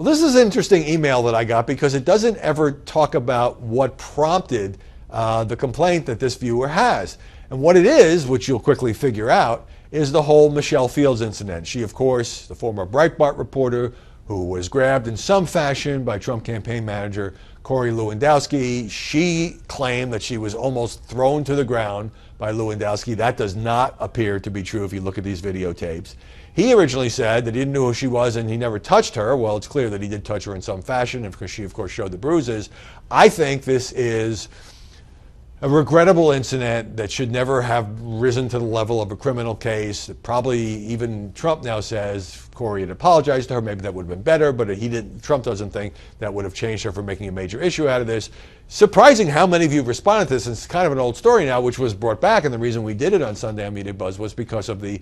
Well, this is an interesting email that I got because it doesn't ever talk about what prompted the complaint that this viewer has. And what it is, which you'll quickly figure out, is the whole Michelle Fields incident. She, of course, the former Breitbart reporter who was grabbed in some fashion by Trump campaign manager Corey Lewandowski. She claimed that she was almost thrown to the ground by Lewandowski. That does not appear to be true if you look at these videotapes. He originally said that he didn't know who she was and he never touched her. Well, it's clear that he did touch her in some fashion because she, of course, showed the bruises. I think this is a regrettable incident that should never have risen to the level of a criminal case. Probably even Trump now says Corey had apologized to her. Maybe that would have been better, but he didn't. Trump doesn't think that would have changed her from making a major issue out of this. Surprising how many of you have responded to this. It's kind of an old story now, which was brought back, and the reason we did it on Sunday on Media Buzz was because of the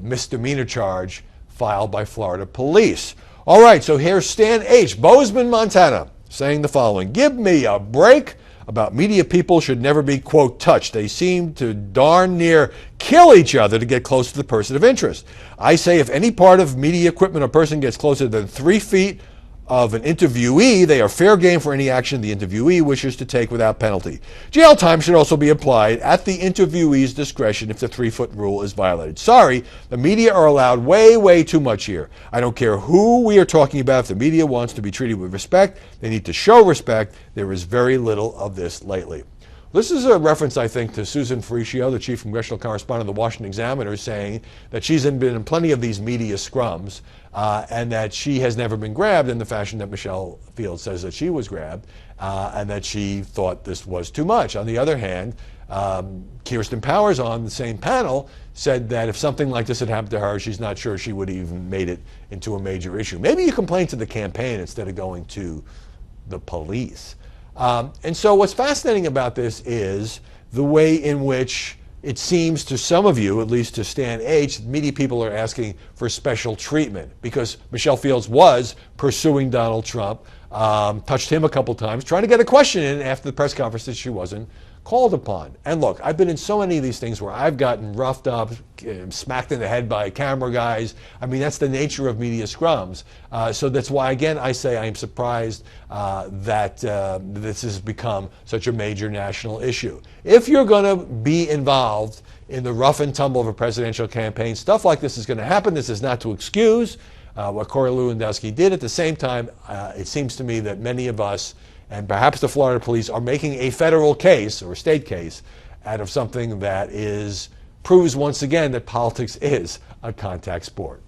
misdemeanor charge filed by Florida police. All right, so here's Stan H., Bozeman, Montana, saying the following: "Give me a break about media people should never be, quote, touched. They seem to darn near kill each other to get close to the person of interest. I say if any part of media equipment or person gets closer than 3 feet of an interviewee, they are fair game for any action the interviewee wishes to take without penalty. Jail time should also be applied at the interviewee's discretion if the 3-foot rule is violated. Sorry, the media are allowed way too much here. I don't care who we are talking about. If the media wants to be treated with respect, they need to show respect. There is very little of this lately." This is a reference, I think, to Susan Ferricchio, the chief congressional correspondent of the Washington Examiner, saying that she's been in plenty of these media scrums and that she has never been grabbed in the fashion that Michelle Fields says that she was grabbed and that she thought this was too much. On the other hand, Kirsten Powers on the same panel said that if something like this had happened to her, she's not sure she would have even made it into a major issue. Maybe you complain to the campaign instead of going to the police. And so what's fascinating about this is the way in which it seems to some of you, at least to Stan H., media people are asking for special treatment because Michelle Fields was pursuing Donald Trump, touched him a couple times, trying to get a question in after the press conference that she wasn't called upon. And look, I've been in so many of these things where I've gotten roughed up, smacked in the head by camera guys. I mean, that's the nature of media scrums. So that's why, again, I say I am surprised that this has become such a major national issue. If you're going to be involved in the rough and tumble of a presidential campaign, stuff like this is going to happen. This is not to excuse what Corey Lewandowski did. At the same time, it seems to me that many of us, and perhaps the Florida police, are making a federal case or a state case out of something that proves once again that politics is a contact sport.